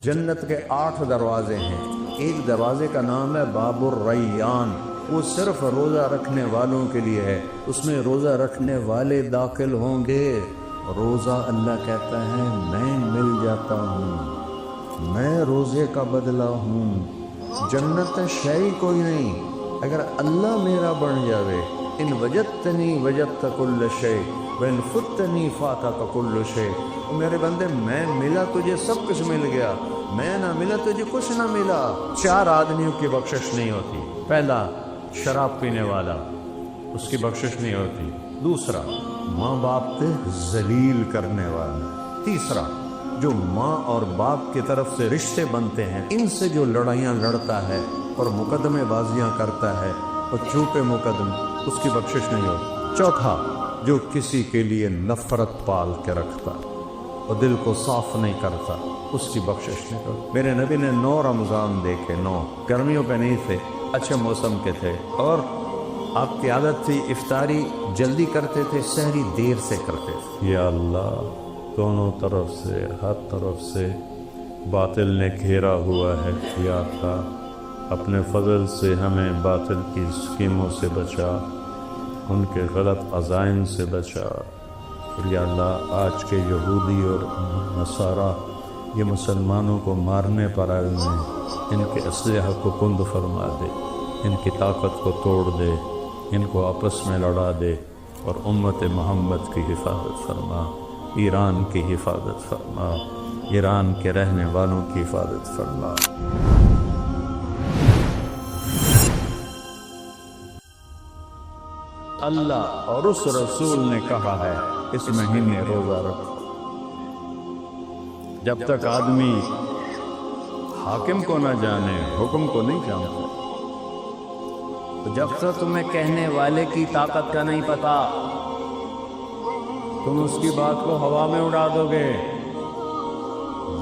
جنت کے 8 دروازے ہیں۔ ایک دروازے کا نام ہے باب الریان، وہ صرف روزہ رکھنے والوں کے لیے ہے، اس میں روزہ رکھنے والے داخل ہوں گے۔ روزہ اللہ کہتا ہے میں مل جاتا ہوں، میں روزے کا بدلہ ہوں۔ جنت شے کوئی نہیں، اگر اللہ میرا بن جاوے، ان وجدتنی وجدت کل شے وَإِنْ فُتَّنِي فَاتَكَ كُلُّ شَيْءٍ۔ میرے بندے میں ملا تجھے سب کچھ مل گیا، میں نہ ملا تجھے کچھ نہ ملا۔ 4 آدمیوں کی بخشش نہیں ہوتی۔ پہلا شراب پینے والا، اس کی بخشش نہیں ہوتی۔ دوسرا ماں باپ پہ ذلیل کرنے والا۔ تیسرا جو ماں اور باپ کی طرف سے رشتے بنتے ہیں، ان سے جو لڑائیاں لڑتا ہے اور مقدمے بازیاں کرتا ہے اور چھوٹے مقدمے، اس کی بخشش نہیں ہوتی۔ چوتھا جو کسی کے لیے نفرت پال کے رکھتا اور دل کو صاف نہیں کرتا، اس کی بخشش نہیں کرتا۔ میرے نبی نے 9 رمضان دیکھے، 9 گرمیوں پہ نہیں تھے، اچھے موسم کے تھے، اور آپ کی عادت تھی افطاری جلدی کرتے تھے، سحری دیر سے کرتے تھے۔ یا اللہ، دونوں طرف سے، ہر طرف سے باطل نے گھیرا ہوا ہے، یا اللہ اپنے فضل سے ہمیں باطل کی اسکیموں سے بچا، ان کے غلط عزائم سے بچا۔ اور یا اللہ آج کے یہودی اور نصارہ یہ مسلمانوں کو مارنے پر آئے ہیں، ان کے اسلحہ کو کند فرما دے، ان کی طاقت کو توڑ دے، ان کو آپس میں لڑا دے، اور امت محمد کی حفاظت فرما، ایران کی حفاظت فرما، ایران کے رہنے والوں کی حفاظت فرما۔ اللہ اور اس رسول نے کہا ہے اس مہینے روزہ رکھو۔ جب تک آدمی حاکم کو نہ جانے، حکم کو نہیں جانتا، تو جب تک تمہیں کہنے والے کی طاقت کا نہیں پتا، تم اس کی بات کو ہوا میں اڑا دو گے۔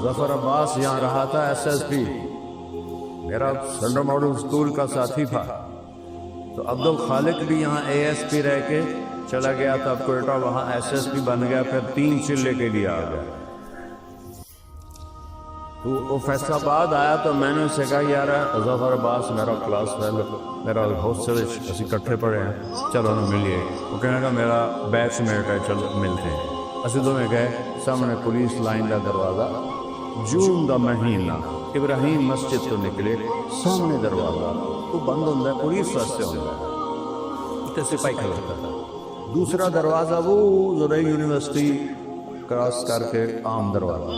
ظفر عباس یہاں رہا تھا، SSP، میرا سنڈر ماڈل اسکول کا ساتھی تھا، تو عبدالخالق بھی یہاں ASP رہ کے چلا گیا تھا کوئٹہ، وہاں SSP بن گیا، پھر 3 چلے کے لیے آ گیا۔ وہ فیصل آباد آیا تو میں نے اسے کہا یار ظفر عباس میرا کلاس فیلو، میرا ہاسٹل اسی اکٹھے پڑھے ہیں، چلو نا ملیے۔ وہ کہنے کا میرا بیچ میٹ ہے، چلو ملتے ہیں۔ اسی دو میں گئے، سامنے پولیس لائن کا دروازہ، جون دا مہینہ، ابراہیم مسجد تو نکلے، سامنے دروازہ وہ بند ہوتا ہے، پولیس واسطے ہوتا ہے، سپاہی کھڑا تھا۔ دوسرا دروازہ وہ زرعی یونیورسٹی کراس کر کے عام دروازہ،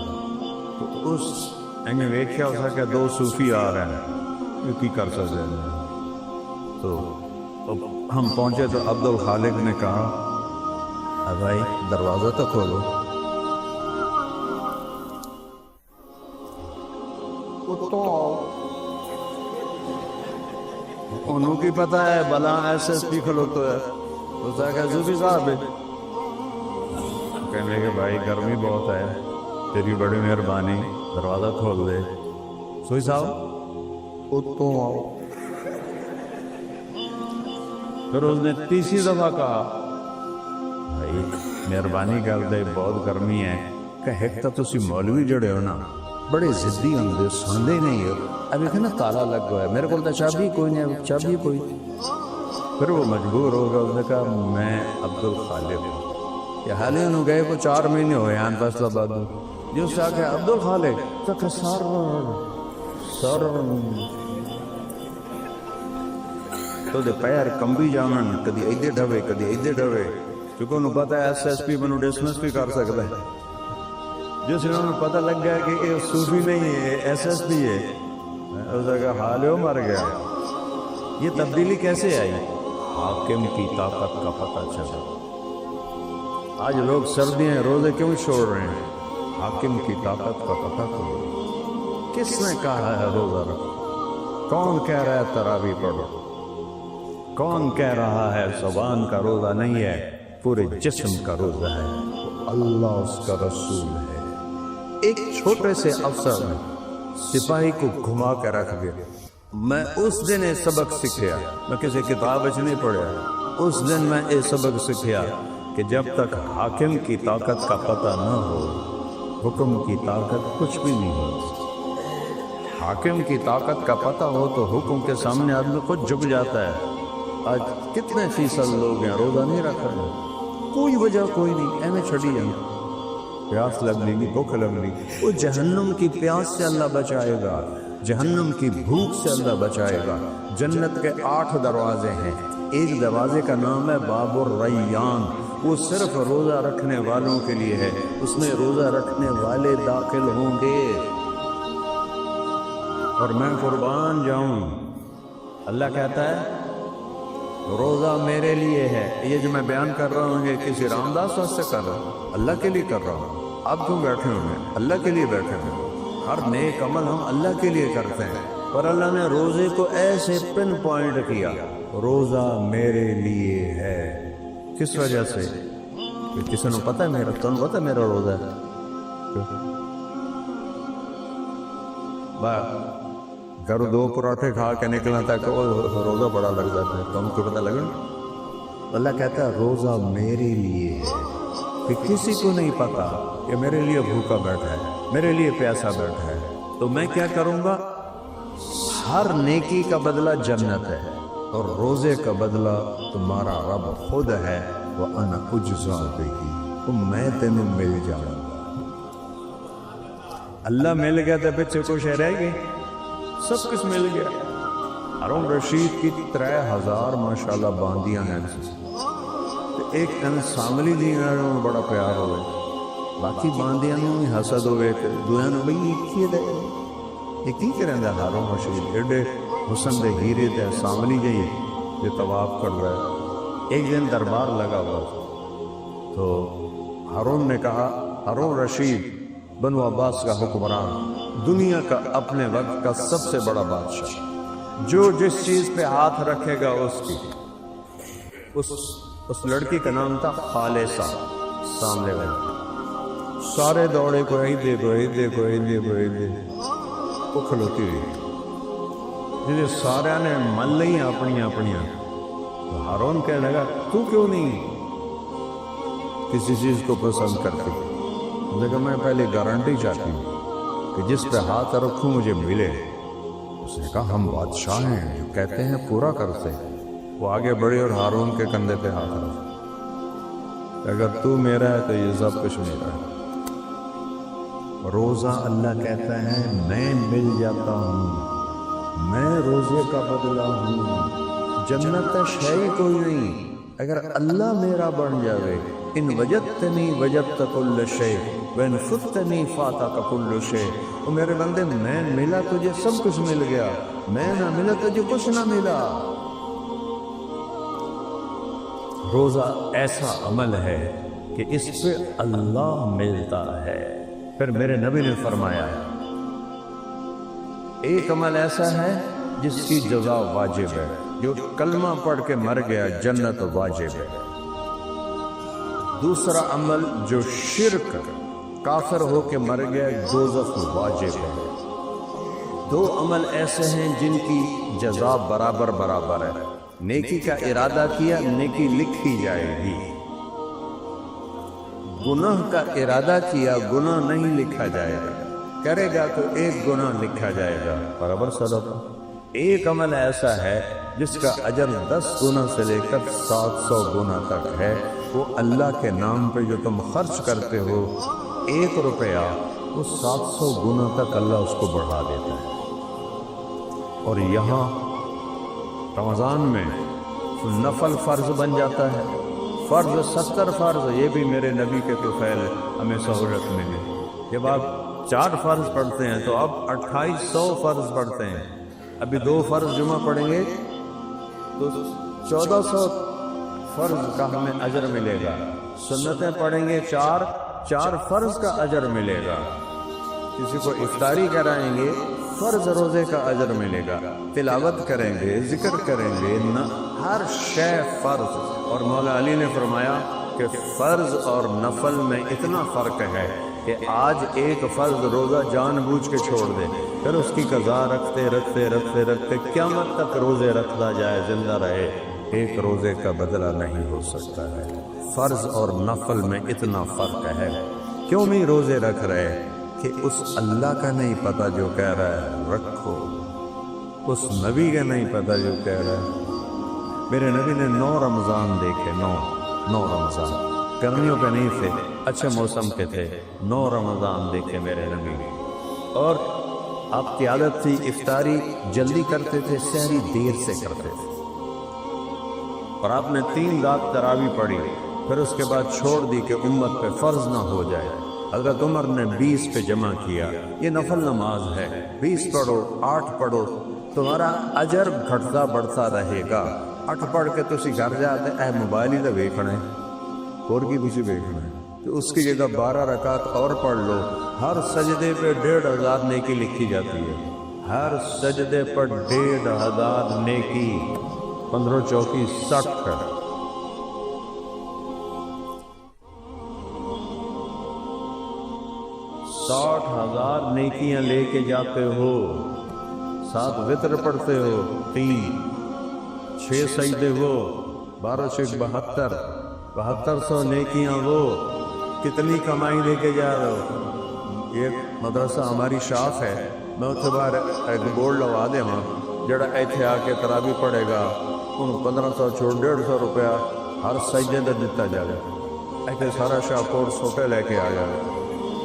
تو اس نے ویکھیا اسا کہ 2 صوفی آ رہے ہیں، یہ کی کر سکتے ہیں۔ تو ہم پہنچے تو عبدالخالق نے کہا بھائی دروازہ تو کھولو۔ انہوں کی پتہ ہے بلا SSP کھلوتا ہے، اس نے کہا صوفی صاحب، کہنے کہ بھائی گرمی بہت ہے، تیری بڑی مہربانی، دروازہ کھول دے۔ صوفی صاحب اتوں آؤ۔ پھر اس نے تیسری دفعہ کہا بھائی مہربانی کر دے، بہت گرمی ہے۔ کہ ایک تو تسی مولوی جڑے ہو نا، بڑے ضدی ہوندے، سوندے نہیں ہو، اب یہ نا تالا لگ گیا ہے، میرے کو تو چابی کوئی نہیں، چابی کوئی۔ پھر وہ مجبور ہو گیا، اس نے کہا میں عبدالخالق ہوں۔ یہ حالی انہوں گئے کو 4 مہینے ہوئے ہیں فیصل آباد میں، جو سے آ کے عبدالخالق تو کہ سر تو دے پیر کمبی جانن، کدی ایدے ڈھوے کدی ایدے ڈھوے، کیونکہ انہوں پتہ ہے SSP منو ڈسمس بھی کر سکتا ہے۔ جس نے انہوں پتہ لگ گیا کہ یہ صوفی نہیں ہے، یہ SSP ہے، اس نے کہا حالیو مر گیا۔ یہ تبدیلی کیسے آئی؟ حاکم کی طاقت کا پتہ چلا۔ آج لوگ سردیاں روزے کیوں چھوڑ رہے ہیں؟ حاکم کی طاقت کا پتہ تو کس نے کہا ہے روزہ رکھو؟ کون کہہ رہا ہے تراویح پڑھو؟ کون کہہ رہا ہے زبان کا روزہ نہیں ہے، پورے جسم کا روزہ ہے؟ اللہ اس کا رسول ہے۔ ایک چھوٹے سے افسر نے سپاہی کو گھما کے رکھ دیا۔ میں اس دن یہ سبق سیکھیا، میں کسی کتاب وچ نہیں پڑھیا، اس دن میں یہ سبق سیکھیا کہ جب تک حاکم کی طاقت کا پتہ نہ ہو، حکم کی طاقت کچھ بھی نہیں ہو۔ حاکم کی طاقت کا پتہ ہو تو حکم کے سامنے آدمی خود جھک جاتا ہے۔ آج کتنے فیصد لوگ ہیں روزہ نہیں رکھ رہے، کوئی وجہ کوئی نہیں، ایویں چھڑی جائیں، پیاس لگ گئی، بھوک لگ گئی، وہ جہنم کی پیاس سے اللہ بچائے گا، جہنم کی بھوک سے اللہ بچائے گا۔ جنت کے 8 دروازے ہیں، ایک دروازے کا نام ہے باب الریان، وہ صرف روزہ رکھنے والوں کے لیے ہے، اس میں روزہ رکھنے والے داخل ہوں گے۔ اور میں قربان جاؤں، اللہ کہتا ہے روزہ میرے لیے ہے۔ یہ جو میں بیان کر رہا ہوں یہ کسی رام داس واسطے کر رہا ہوں، اللہ کے لیے کر رہا ہوں۔ آپ کیوں بیٹھے ہوئے ہیں؟ اللہ کے لیے بیٹھے ہوئے ہیں۔ ہر نیک عمل ہم اللہ کے لیے کرتے ہیں، پر اللہ نے روزے کو ایسے پن پوائنٹ کیا، روزہ میرے لیے ہے۔ کس وجہ سے؟ کہ کسی نے پتہ ہے میرا، تمہیں پتہ ہے میرا روزہ ہے؟ گھر 2 پراٹھے کھا کے نکلنا تھا کہ روزہ بڑا لگ جاتا ہے، تم کو پتہ لگا؟ اللہ کہتا ہے روزہ میرے لیے ہے، کہ کسی کو نہیں پتا کہ میرے لیے بھوکا بیٹھا ہے، میرے لیے پیاسا بیٹھا ہے، تو میں کیا کروں گا؟ ہر نیکی کا بدلہ جنت ہے، اور روزے کا بدلہ تمہارا رب خود ہے، وَأَنَا أُجْزَىٰ بِهِ، تو میں تمہیں مل جاؤں گا۔ اللہ مل گیا تو پیچھے کچھ رہ گئی، سب کچھ مل گیا۔ ہارون رشید کی 3000 ماشاءاللہ باندیاں ہیں، ایک دن ساملی دی بڑا پیار ہوئے، باقی باندیاں ہی حسد ہوئے، دویاں نے بھئی یہ کی کریں دا ہارون رشید ایڈے حسن دے ہیرے دے ساملی جائیے یہ طواف کر رہا ہے۔ ایک دن دربار لگا ہوا تو ہارون نے کہا، ہارون رشید بنو عباس کا حکمران، دنیا کا اپنے وقت کا سب سے بڑا بادشاہ، جو جس چیز پہ ہاتھ رکھے گا اس کی، اس لڑکی کا نام تھا خالصہ، سامنے والی، سارے دوڑے کو ہی دیکھو ہی دیکھو ہی دیکھو ہی دیکھو، وہ کھلوتی ہوئی، جسے سارے نے من لئی اپنی اپنیاں، تو ہارون کہنے لگا تو کیوں نہیں کسی چیز کو پسند کرتی؟ لیکن میں پہلے گارنٹی چاہتی ہوں کہ جس پہ ہاتھ رکھوں مجھے ملے۔ اس نے کہا ہم بادشاہ ہیں، جو کہتے ہیں پورا کرتے ہیں۔ وہ آگے بڑھی اور ہارون کے کندھے پہ ہاتھ رکھا، اگر تو میرا ہے تو یہ سب کچھ میرا ہے۔ روزہ اللہ کہتا ہے میں مل جاتا ہوں، میں روزے کا بدلہ ہوں، جنت شے کوئی نہیں اگر اللہ میرا بن جاوے۔ ان وجدتنی وجدت کل شے وان فتنی فاتک کل شے، وہ میرے بندے میں ملا تجھے سب کچھ مل گیا، میں نہ ملا تجھے کچھ نہ ملا۔ روزہ ایسا عمل ہے کہ اس پہ اللہ ملتا ہے۔ پھر میرے نبی نے فرمایا ایک عمل ایسا ہے جس کی جزا واجب ہے، جو کلمہ پڑھ کے مر گیا جنت واجب ہے۔ دوسرا عمل جو شرک کافر ہو کے مر گیا دوزخ واجب ہے۔ 2 عمل ایسے ہیں جن کی جزا برابر برابر ہے، نیکی کا ارادہ کیا نیکی لکھی جائے گی، گناہ کا ارادہ کیا گناہ نہیں لکھا جائے گا، کرے گا تو 1 گناہ لکھا جائے گا برابر صدقہ۔ ایک عمل ایسا ہے جس کا اجر 10 گنا سے لے کر 700 گنا تک ہے، وہ اللہ کے نام پہ جو تم خرچ کرتے ہو 1 روپیہ، وہ 700 گنا تک اللہ اس کو بڑھا دیتا ہے۔ اور یہاں رمضان میں نفل فرض بن جاتا ہے، فرض 70 فرض، یہ بھی میرے نبی کے طفیل ہمیں سہولت ملی۔ جب آپ 4 فرض پڑھتے ہیں تو اب 2800 فرض پڑھتے ہیں، ابھی 2 فرض جمعہ پڑھیں گے تو 1400 فرض کا ہمیں اجر ملے گا، سنتیں پڑھیں گے 4 فرض کا اجر ملے گا، کسی کو افطاری کرائیں گے فرض روزے کا اجر ملے گا، تلاوت کریں گے ذکر کریں گے، ہر شے فرض۔ اور مولا علی نے فرمایا کہ فرض اور نفل میں اتنا فرق ہے کہ آج ایک فرض روزہ جان بوجھ کے چھوڑ دے، پھر اس کی قضا رکھتے رکھتے رکھتے رکھتے قیامت تک روزے رکھتا جائے زندہ رہے، ایک روزے کا بدلہ نہیں ہو سکتا ہے۔ فرض اور نفل میں اتنا فرق ہے، کیوں نہیں روزے رکھ رہے؟ کہ اس اللہ کا نہیں پتہ جو کہہ رہا ہے رکھو، اس نبی کا نہیں پتہ جو کہہ رہا ہے۔ میرے نبی نے 9 رمضان دیکھے، 9 رمضان، گرمیوں پہ نہیں تھے، اچھے موسم کے تھے، 9 رمضان دیکھے میرے نبی۔ اور آپ کی عادت تھی افطاری جلدی کرتے تھے، سحری دیر سے کرتے تھے، اور آپ نے 3 رات تراویح پڑھی، پھر اس کے بعد چھوڑ دی کہ امت پہ فرض نہ ہو جائے۔ حضرت عمر نے 20 پہ جمع کیا، یہ نفل نماز ہے، 20 پڑھو، 8 پڑھو، تمہارا اجر گھٹتا بڑھتا رہے گا۔ 8 پڑھ کے تسی گھر جاتے اے موبائل ہی تو ویکھنا ہے، اور کی کچھ ویکھنا ہے، تو اس کی جگہ 12 رکعت اور پڑھ لو۔ ہر سجدے پہ 1500 نیکی لکھی جاتی ہے، ہر سجدے پر 1500 نیکی، 15 چوکی 60 ہے۔ 60,000 نیکیاں لے کے جاتے ہو، 7 وتر پڑھتے ہو، 3 6 سجدے ہو، 12 6 72 7200 نیکیاں ہو، کتنی کمائی لے کے جا رہے ہو؟ یہ مدرسہ ہماری شاخ ہے، میں اتنے باہر ایک بورڈ لگا دے ہاں، جڑا ایتھے آ کے تراویح پڑھے گا ان 1500 چھوڑ 150 روپیہ ہر سجدے دا دیتا جائے، ایتھے سارا شاہکوٹ سوٹے لے کے آ جائے،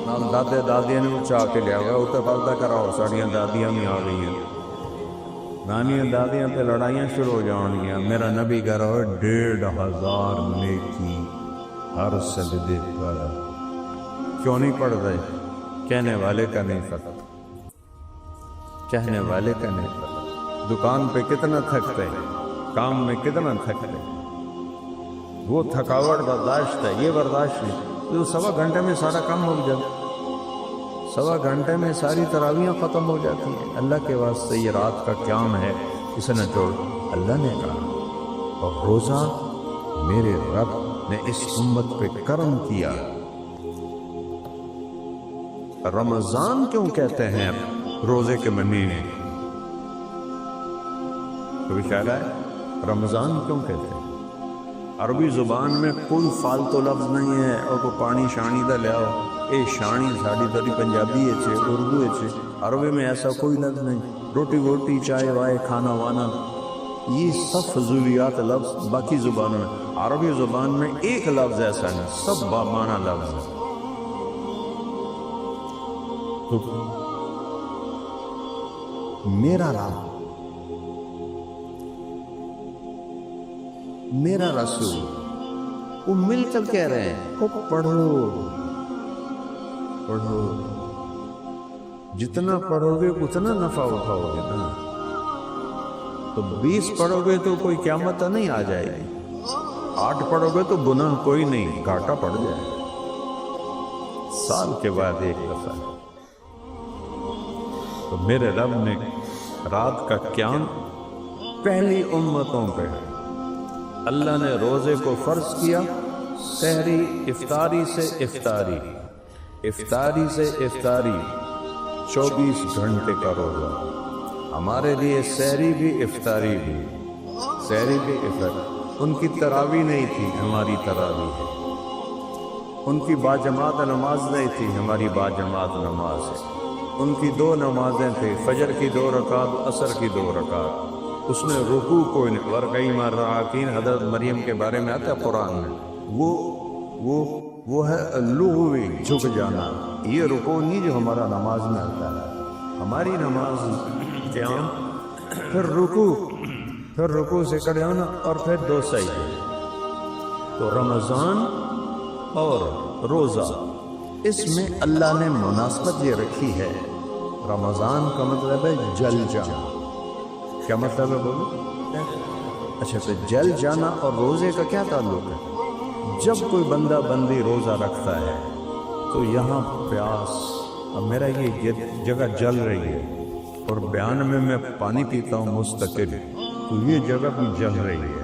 نال دادے دادیاں نے چاہ کے لیا گیا، اتنے پردہ کراؤ، ساڑیاں دادیاں بھی آ گئی ہیں، نانیاں دادیاں پہ لڑائیاں شروع ہو جانگیاں۔ میرا نبی کہہ رہا ہے 1500 نیکی ہر سجدے پر۔ کیوں نہیں پڑھ رہے؟ کہنے والے کا نہیں پتہ، کہنے والے کا نہیں پتہ۔ دکان پہ کتنا تھکتے ہیں، کام میں کتنا تھکتے ہیں، وہ تھکاوٹ برداشت ہے، یہ برداشت نہیں۔ تو 1.25 گھنٹے میں سارا کام ہو جاتا، 1.25 گھنٹے میں ساری تراویحیں ختم ہو جاتی ہیں۔ اللہ کے واسطے یہ رات کا قیام ہے، اسے نہ چھوڑ۔ اللہ نے کہا، اور روزہ میرے رب نے اس امت پہ کرم کیا۔ رمضان کیوں کہتے ہیں روزے کے مہینے؟ کبھی خیال ہے رمضان کیوں کہتے ہیں؟ عربی زبان میں کوئی فالتو لفظ نہیں ہے، اور کوئی پانی شانی دا لے آؤ، اے شانی ساڑی تاری پنجابی ہے، اردو ہے، عربی میں ایسا کوئی لفظ نہیں۔ روٹی ووٹی، چائے وائے، کھانا وانا، یہ سب فضولیات لفظ باقی زبانوں میں، عربی زبان میں ایک لفظ ایسا نہیں، سب بامانہ لفظ ہے۔ تو میرا رب، میرا رسول، وہ مل کر کہہ رہے ہیں وہ پڑھو پڑھو، جتنا پڑھو گے اتنا نفع اٹھاؤ گے نا۔ تو 20 پڑھو گے تو کوئی قیامت نہیں آ جائے گی، 8 پڑھو گے تو گناہ کوئی نہیں، گھاٹا پڑ جائے گا، سال کے بعد ایک دفعہ۔ تو میرے رب نے رات کا قیام پہلی امتوں پہ، اللہ نے روزے کو فرض کیا، سحری افطاری سے افطاری، افطاری سے افطاری، 24 گھنٹے کا روزہ۔ ہمارے لیے سحری بھی افطاری بھی، سحری بھی افطاری۔ ان کی تراویح نہیں تھی، ہماری تراویح ہے۔ ان کی باجماعت نماز نہیں تھی، ہماری باجماعت نماز ہے۔ ان کی 2 نمازیں تھیں، فجر کی 2 رکعت، عصر کی 2 رکعت۔ اس نے رکوع کو ورقی مرعاکین، حضرت مریم کے بارے میں آتا ہے قرآن میں، وہ ہے لغوی جھک جانا، یہ رکوع نہیں جو ہمارا نماز میں آتا ہے۔ ہماری نماز قیام، پھر رکوع سے کھڑے ہونا، اور پھر 2 سجدے۔ تو رمضان اور روزہ، اس میں اللہ نے مناسبت یہ رکھی ہے۔ رمضان کا مطلب ہے جل جانا۔ کیا مطلب ہے بولو؟ اچھا، پھر جل جانا اور روزے کا کیا تعلق ہے؟ جب کوئی بندہ بندی روزہ رکھتا ہے تو یہاں پیاس، اب میرا یہ جگہ جل رہی ہے، اور بیان میں پانی پیتا ہوں مستقل، تو یہ جگہ بھی جل رہی ہے۔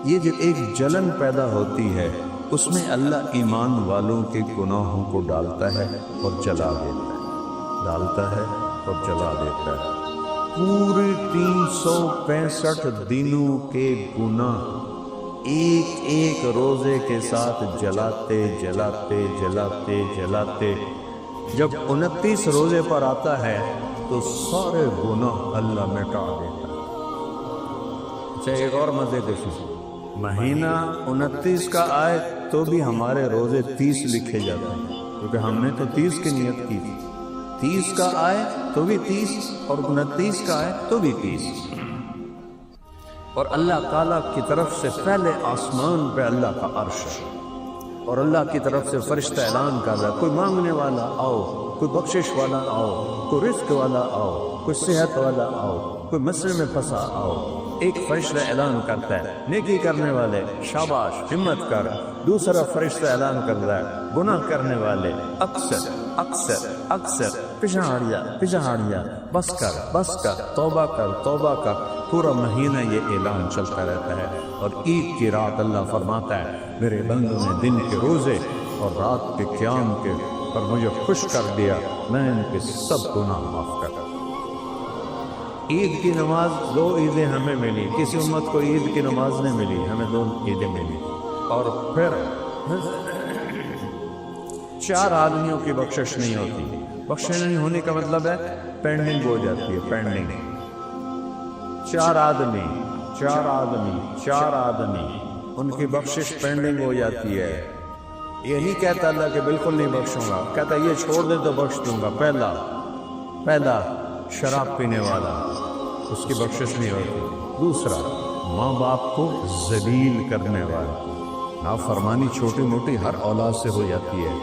یہ جو ایک جلن پیدا ہوتی ہے، اس میں اللہ ایمان والوں کے گناہوں کو ڈالتا ہے اور جلا دیتا ہے، ڈالتا ہے اور جلا دیتا ہے۔ پورے 365 دنوں کے گناہ ایک ایک روزے کے ساتھ جلاتے جلاتے جلاتے جلاتے جب 29 روزے پر آتا ہے تو سارے گناہ اللہ مٹا دیتا ہے۔ اچھا ایک اور مزے دیکھیے، مہینہ 29 کا آئے تو بھی ہمارے روزے 30 لکھے جاتے ہیں، کیونکہ ہم نے تو 30 کی نیت کی تھی۔ 30 کا آئے تو بھی 30 اور 29 کا آئے تو بھی 30۔ اور اللہ تعالیٰ کی طرف سے پہلے آسمان پہ اللہ کا عرش ہے، اور اللہ کی طرف سے فرشتہ اعلان کر رہا ہے کوئی مانگنے والا آؤ، کوئی بخشش والا آؤ، کوئی رزق والا آؤ، کوئی صحت والا آؤ، کوئی مسئلے میں پھنسا آؤ۔ ایک فرشتہ اعلان کرتا ہے نیکی کرنے والے شاباش ہمت کر، دوسرا فرشتہ اعلان کرتا ہے گناہ کرنے والے اکثر اکثر اکثر پیچھے ہٹ جا، بس کر، توبہ کر۔ پورا مہینہ یہ اعلان چلتا رہتا ہے۔ اور عید کی رات اللہ فرماتا ہے میرے بندوں نے دن کے روزے اور رات کے قیام کے پر مجھے خوش کر دیا، میں ان کے سب گناہ معاف کر۔ عید کی نماز 2 عیدیں ہمیں ملی، کسی امت کو عید کی نماز نہیں ملی، ہمیں 2 عیدیں ملی۔ اور پھر 4 آدمیوں کی بخشش نہیں ہوتی۔ بخشش نہیں ہونے کا مطلب ہے پینڈنگ ہو جاتی ہے، پینڈنگ۔ 4 آدمی ان کی بخشش پینڈنگ ہو جاتی ہے۔ یہ نہیں کہتا اللہ کہ بالکل نہیں بخشوں گا، کہتا یہ چھوڑ دے تو بخش دوں گا۔ پہلا شراب پینے والا، اس کی بخشش نہیں ہوتی۔ دوسرا ماں باپ کو ذلیل کرنے والا، نافرمانی چھوٹی موٹی ہر اولاد سے ہو جاتی ہے،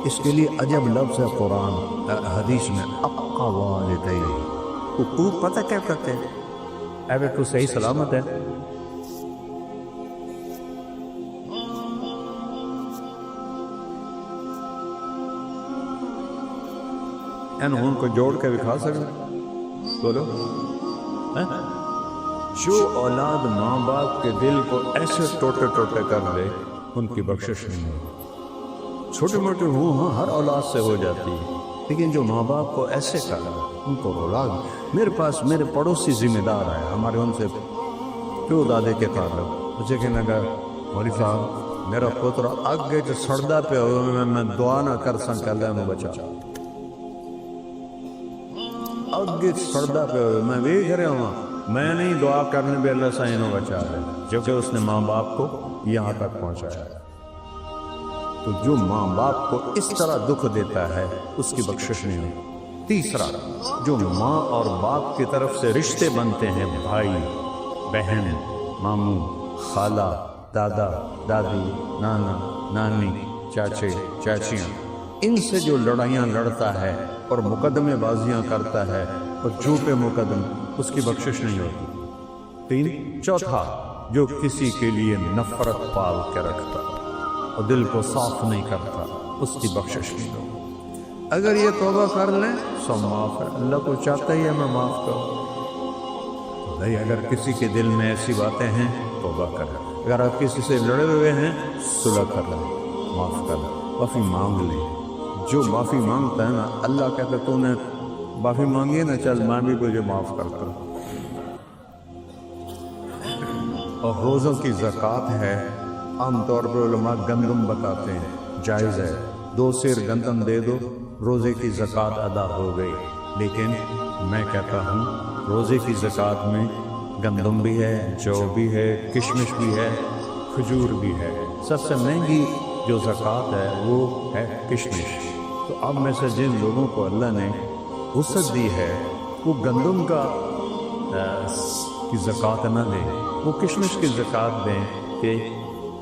اس کے لیے عجب لفظ ہے قرآن حدیث میں، اقا والدین۔ حقوق پتہ کیا کرتے ہیں؟ اے تو صحیح سلامت ہے، ان کو جوڑ کے دکھا سکتے بولو؟ جو اولاد ماں باپ کے دل کو ایسے ٹوٹے کر دے ان کی بخشش نہیں ہوتی۔ چھوٹے موٹے ہر اولاد سے ہو جاتی ہے، لیکن جو ماں باپ کو ایسے کر ان کو اولاد میرے پڑوسی ذمہ دار ہے ہمارے، ان سے پیو دادے کے تعلق مجھے کہنے لگا مولی صاحب میرا پوتر اگے جو سڑدا پہ ہوئے میں دعا نہ کر سکتا اللہ میں بچا، اگے سڑدا پہ ہوئے میں دیکھ رہا ہوں، میں نہیں دعا کرنے پہ اللہ سائنوں بچا ہے، جو کہ اس نے ماں باپ کو یہاں تک پہنچایا ہے۔ تو جو ماں باپ کو اس طرح دکھ دیتا ہے اس کی بخشش نہیں ہوتی۔ تیسرا جو ماں اور باپ کی طرف سے رشتے بنتے ہیں، بھائی بہن ماموں خالہ دادا دادی نانا نانی چاچے چاچیاں، ان سے جو لڑائیاں لڑتا ہے اور مقدمے بازیاں کرتا ہے اور جھوٹے مقدمے، اس کی بخشش نہیں ہوتی۔ چوتھا جو کسی کے لیے نفرت پال کے رکھتا اور دل کو صاف نہیں کرتا، اس کی بخشش نہیں ہوتی۔ اگر یہ توبہ کر لیں سب معاف ہے، اللہ کو چاہتا ہی ہے میں معاف کروں۔ بھائی اگر کسی کے دل میں ایسی باتیں ہیں توبہ کریں، اگر آپ کسی سے لڑے ہوئے ہیں صلح کر لیں، معاف کر لیں، معافی مانگ لیں۔ جو معافی مانگتا ہے نا اللہ کہتا ہے تو نے معافی مانگی نا، چل میں بھی تجھے معاف کرتا ہوں۔ اور روزوں کی زکوٰۃ ہے، عام طور پر علماء گندم بتاتے ہیں، جائز ہے، 2 سیر گندم دے دو روزے کی زکوٰۃ ادا ہو گئی۔ لیکن میں کہتا ہوں روزے کی زکوٰۃ میں گندم بھی ہے، جو بھی ہے، کشمش بھی ہے، کھجور بھی ہے۔ سب سے مہنگی جو زکوٰۃ ہے وہ ہے کشمش۔ تو اب میں سے جن لوگوں کو اللہ نے وسعت دی ہے وہ گندم کا کی زکوٰۃ نہ دیں، وہ کشمش کی زکوٰۃ دیں کہ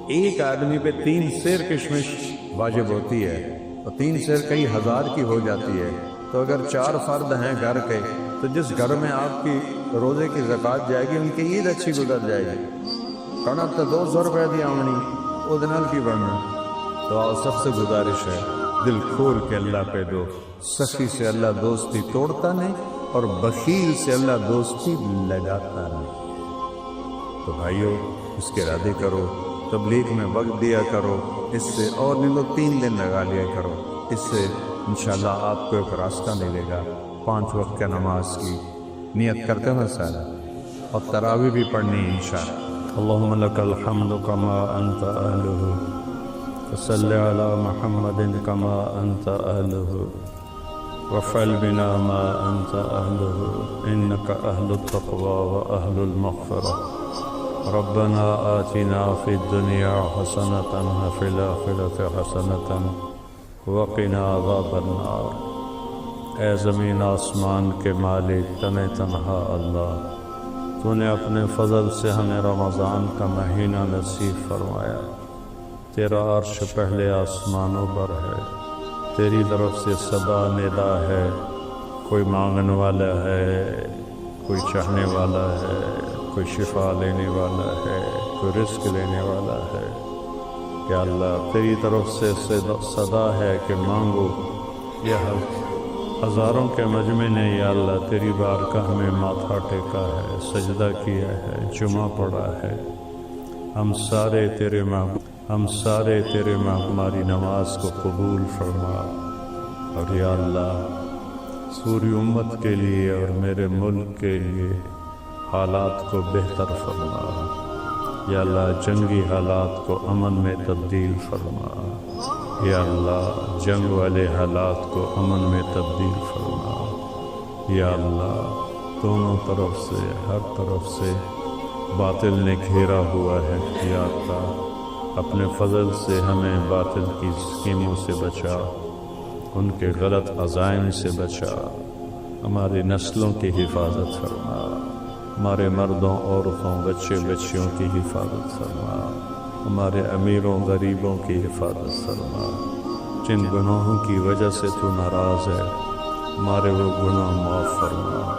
ایک آدمی پہ 3 سیر کشمش واجب ہوتی ہے، اور 3 سیر کئی ہزار کی ہو جاتی ہے۔ تو اگر 4 فرد ہیں گھر کے تو جس گھر میں آپ کی روزے کی زکوٰۃ جائے گی ان کی عید اچھی گزر جائے گی۔ کنک تو 200 روپے دی آمنی ادنال کی بڑھنا۔ تو سب سے گزارش ہے دل کھول کے اللہ پہ دو، سخی سے اللہ دوستی توڑتا نہیں اور بخیل سے اللہ دوستی لگاتا نہیں۔ تو بھائیو اس کے ارادے کرو، تبلیغ میں وقت دیا کرو، اس سے اور نہیں تو 3 دن لگا لیا کرو، اس سے انشاءاللہ آپ کو ایک راستہ ملے گا۔ 5 وقت کا نماز کی نیت کرتے ہیں سارا، اور تراویح بھی پڑھنی ہے انشاءاللہ۔ اللہم لک الحمد کما انت اہلہ، وصلی علی محمد کما انت اہلہ، وفعل بنا ما أنت أهله إنك أهل التقوى وأهل المغفرة ربنا آتنا في الدنيا حسنة وفي الآخرة حسنة وقنا عذاب النار۔ اے زمین آسمان کے مالک تنے تنہا اللہ، تو نے اپنے فضل سے ہمیں رمضان کا مہینہ نصیب فرمایا۔ تیرا عرش پہلے آسمانوں پر ہے، تیری طرف سے صدا ندا ہے، کوئی مانگنے والا ہے، کوئی چاہنے والا ہے، کوئی شفا لینے والا ہے، کوئی رزق لینے والا ہے۔ کہ اللہ تیری طرف سے صدا ہے کہ مانگو۔ یہ ہزاروں کے مجمع نے یا اللہ تیری بارگاہ میں ماتھا ٹیکا ہے، سجدہ کیا ہے، جمعہ پڑھا ہے۔ ہم سارے تیرے ہماری نماز کو قبول فرما، اور یا اللہ پوری امت کے لیے اور میرے ملک کے لیے حالات کو بہتر فرما۔ یا اللہ جنگی حالات کو امن میں تبدیل فرما۔ یا اللہ جنگ والے حالات کو امن میں تبدیل فرما۔ یا اللہ دونوں طرف سے، ہر طرف سے باطل نے گھیرا ہوا ہے، یا اللہ اپنے فضل سے ہمیں باطل کی اسکیموں سے بچا، ان کے غلط عزائم سے بچا، ہماری نسلوں کی حفاظت فرما، ہمارے مردوں عورتوں بچے بچیوں کی حفاظت فرما، ہمارے امیروں غریبوں کی حفاظت فرما۔ جن گناہوں کی وجہ سے تو ناراض ہے ہمارے وہ گناہ معاف فرما،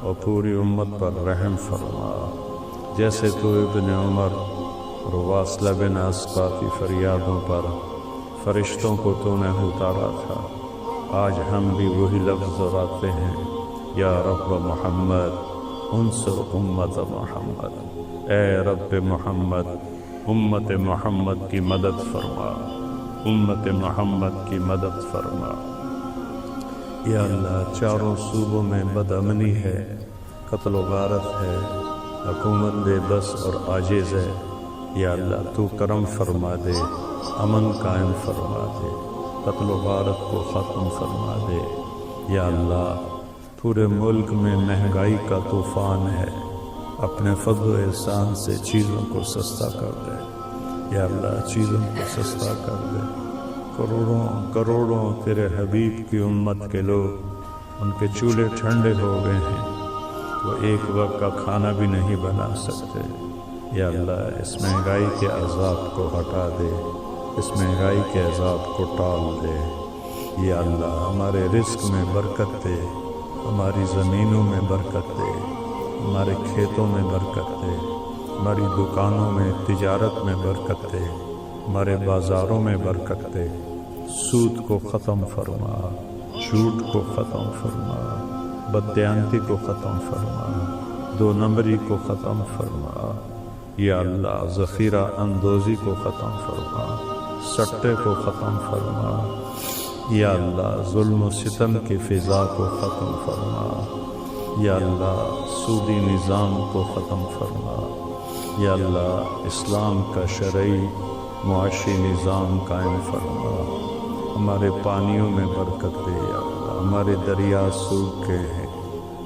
اور پوری امت پر رحم فرما۔ جیسے تو ابن عمر اور واصلہ بن اسقا کی فریادوں پر فرشتوں کو تو نے اتارا تھا، آج ہم بھی وہی لفظ دہراتے ہیں، یا رب محمد انصر امت محمد۔ اے رب محمد امت محمد کی مدد فرما، امت محمد کی مدد فرما۔ یا اللہ چاروں صوبوں میں بدامنی ہے، قتل و غارت ہے، حکومت بے بس اور عاجز ہے۔ یا اللہ تو کرم فرما دے، امن قائم فرما دے، قتل و غارت کو ختم فرما دے۔ یا اللہ پورے ملک میں مہنگائی کا طوفان ہے، اپنے فضل و احسان سے چیزوں کو سستا کر دے۔ یا اللہ چیزوں کو سستا کر دے۔ کروڑوں کروڑوں تیرے حبیب کی امت کے لوگ، ان کے چولہے ٹھنڈے ہو گئے ہیں، وہ ایک وقت کا کھانا بھی نہیں بنا سکتے۔ یا اللہ اس مہنگائی کے عذاب کو ہٹا دے، اس مہنگائی کے عذاب کو ٹال دے۔ یا اللہ ہمارے رزق میں برکت دے، ہماری زمینوں میں برکت دے، ہمارے کھیتوں میں برکت دے، ہماری دکانوں میں تجارت میں برکت دے، ہمارے بازاروں میں برکت دے۔ سود کو ختم فرما، جھوٹ کو ختم فرما، بددیانتی کو ختم فرما، دو نمبری کو ختم فرما۔ یا اللہ ذخیرہ اندوزی کو ختم فرما، سٹے کو ختم فرما۔ یا اللہ ظلم و ستم کی فضا کو ختم فرما۔ یا اللہ سودی نظام کو ختم فرما۔ یا اللہ اسلام کا شرعی معاشی نظام قائم فرما۔ ہمارے پانیوں میں برکت دے یا اللہ، ہمارے دریا سوکھ گئے ہیں،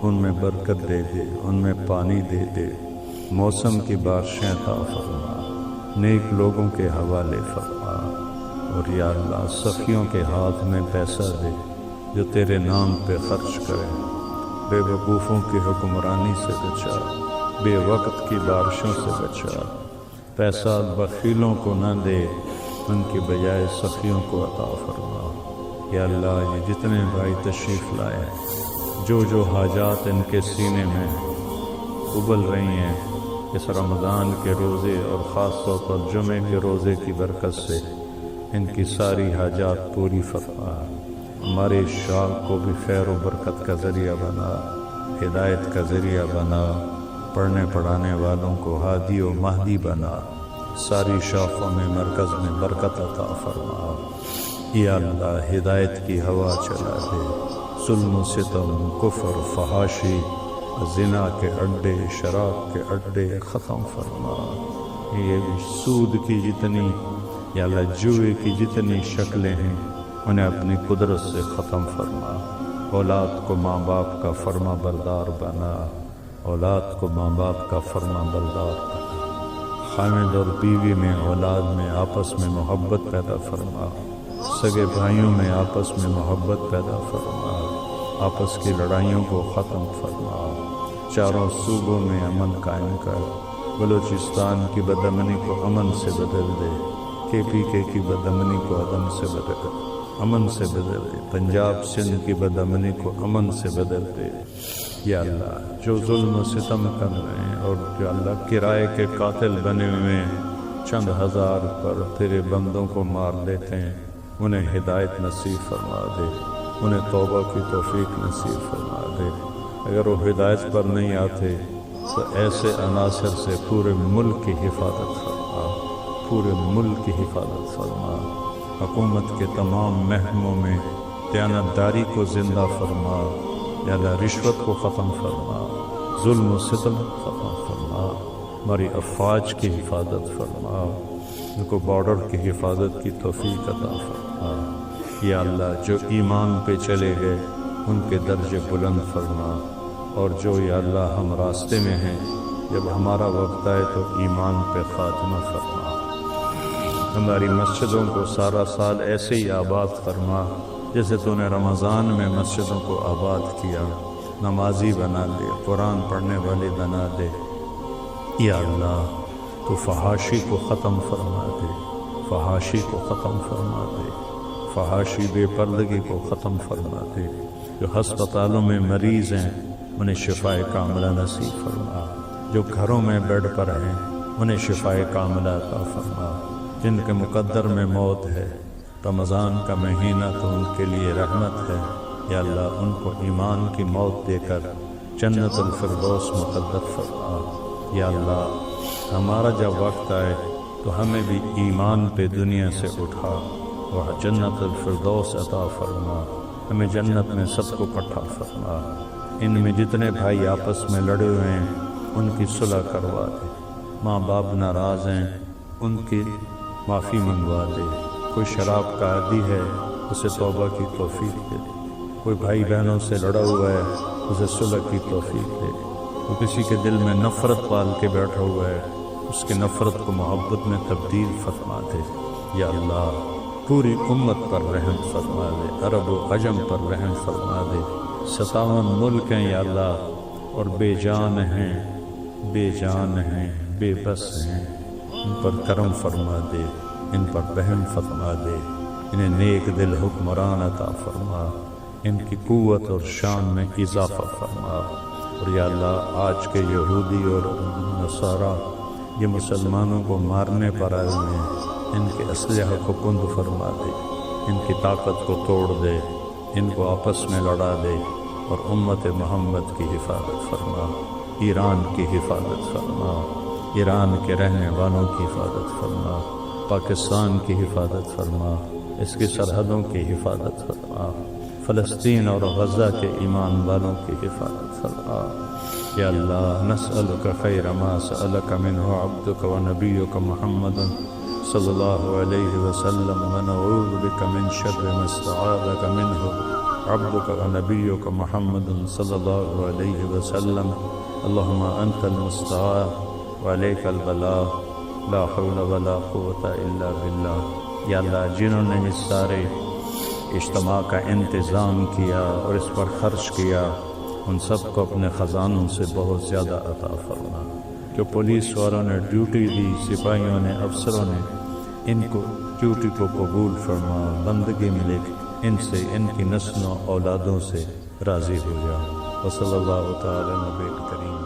ان میں برکت دے دے، ان میں پانی دے دے، موسم کی بارشیں عطا فرما، نیک لوگوں کے حوالے فرما۔ اور یا اللہ سخیوں کے ہاتھ میں پیسہ دے جو تیرے نام پہ خرچ کریں، بے وقوفوں کی حکمرانی سے بچا، بے وقت کی بارشوں سے بچا۔ پیسہ بخیلوں کو نہ دے، ان کی بجائے سخیوں کو عطا فرما۔ یا اللہ یہ جتنے بھائی تشریف لائے ہیں، جو حاجات ان کے سینے میں ابل رہی ہیں اس رمضان کے روزے اور خاص طور پر جمعے کے روزے کی برکت سے، ان کی ساری حاجات پوری فرما۔ ہمارے شاخ کو بھی خیر و برکت کا ذریعہ بنا، ہدایت کا ذریعہ بنا، پڑھنے پڑھانے والوں کو ہادی و مہدی بنا، ساری شاخوں میں مرکز میں برکت عطا فرما۔ یا اللہ ہدایت کی ہوا چلا دے، ظلم و ستم، کفر، فحاشی، زنا کے اڈے، شراب کے اڈے ختم فرما۔ یہ سود کی جتنی یا اللہ جوئے کی جتنی شکلیں ہیں انہیں اپنی قدرت سے ختم فرما۔ اولاد کو ماں باپ کا فرما بردار بنا، اولاد کو ماں باپ کا فرما بردار بنا، خامد اور بیوی میں اولاد میں آپس میں محبت پیدا فرما، سگے بھائیوں میں آپس میں محبت پیدا فرما، آپس کی لڑائیوں کو ختم فرما، چاروں صوبوں میں امن قائم کر، بلوچستان کی بدامنی کو امن سے بدل دے، KPK کی بدامنی کو امن سے بدل دے، پنجاب سندھ کی بدامنی کو امن سے بدل دے۔ یا اللہ جو ظلم و ستم کر رہے ہیں اور جو اللہ کرائے کے قاتل بنے ہوئے چند ہزار پر تیرے بندوں کو مار لیتے ہیں، انہیں ہدایت نصیب فرما دے، انہیں توبہ کی توفیق نصیب فرما دے۔ اگر وہ ہدایت پر نہیں آتے تو ایسے عناصر سے پورے ملک کی حفاظت فرما، پورے ملک کی حفاظت فرما، حکومت کے تمام محکموں میں دیانتداری کو زندہ فرما، یا اللہ رشوت کو ختم فرما، ظلم و ستم ختم فرما، ہماری افواج کی حفاظت فرما، ان کو بارڈر کی حفاظت کی توفیق عطا فرما۔ یا اللہ جو ایمان پہ چلے گئے ان کے درجے بلند فرما، اور جو یا اللہ ہم راستے میں ہیں جب ہمارا وقت آئے تو ایمان پہ خاتمہ فرما۔ ہماری مسجدوں کو سارا سال ایسے ہی آباد فرما جیسے تو نے رمضان میں مسجدوں کو آباد کیا، نمازی بنا دے، قرآن پڑھنے والے بنا دے۔ یا اللہ تو فحاشی کو ختم فرما دے، فحاشی کو ختم فرما دے، فحاشی بے پردگی کو ختم فرما دے۔ جو ہسپتالوں میں مریض ہیں انہیں شفائے کاملہ نصیب فرما، جو گھروں میں بیڈ پر ہیں انہیں شفائے کاملہ عطا فرما، جن کے مقدر میں موت ہے رمضان کا مہینہ تو ان کے لیے رحمت ہے، یا اللہ ان کو ایمان کی موت دے کر جنت الفردوس مقدر فرما۔ یا اللہ ہمارا جب وقت آئے تو ہمیں بھی ایمان پہ دنیا سے اٹھا اور جنت الفردوس عطا فرما، ہمیں جنت میں سب کو اکٹھا فرما۔ ان میں جتنے بھائی آپس میں لڑے ہوئے ہیں ان کی صلح کروا دے، ماں باپ ناراض ہیں ان کی معافی منگوا دے، کوئی شراب کا عادی ہے اسے توبہ کی توفیق دے، کوئی بھائی بہنوں سے لڑا ہوا ہے اسے صلح کی توفیق دے، کوئی کسی کے دل میں نفرت پال کے بیٹھا ہوا ہے اس کی نفرت کو محبت میں تبدیل فرما دے۔ یا اللہ پوری امت پر رحم فرما دے، عرب و عجم پر رحم فرما دے۔ 57 ملک ہیں یا اللہ اور بے جان ہیں، بے جان ہیں، بے بس ہیں، ان پر کرم فرما دے، ان پر رحم فرما دے، انہیں نیک دل حکمران عطا فرما، ان کی قوت اور شان میں اضافہ فرما۔ اور یا اللہ آج کے یہودی اور نصارہ یہ مسلمانوں کو مارنے پر آئے ہوئے ہیں، ان کے اسلحہ کو کند فرما دے، ان کی طاقت کو توڑ دے، ان کو آپس میں لڑا دے، اور امت محمد کی حفاظت فرما، ایران کی حفاظت فرما، ایران کے رہنے والوں کی حفاظت فرما، پاکستان کی حفاظت فرما، اس کی سرحدوں کی حفاظت فرما، فلسطین اور غزہ کے ایمان والوں کی حفاظت فرما۔ یا اللہ نسألک خیر ما سألک منہ عبدک و نبیک محمد صلی اللہ علیہ وسلم ونعوذ بک من شر ما استعاذک منہ عبدک و نبیک محمد صلی اللہ علیہ وسلم۔ اللہم انت المستعان وعلیک البلاغ لا حول ولا قوة الا باللہ۔ یا اللہ جنہوں نے اس سارے اجتماع کا انتظام کیا اور اس پر خرچ کیا ان سب کو اپنے خزانوں سے بہت زیادہ عطا فرما۔ جو پولیس والوں نے ڈیوٹی دی، سپاہیوں نے، افسروں نے، ان کو ڈیوٹی کو قبول فرما، بندگی ملے، ان سے ان کی نسلوں اولادوں سے راضی ہو جا۔ وصلی اللہ تعالی نبی کریم۔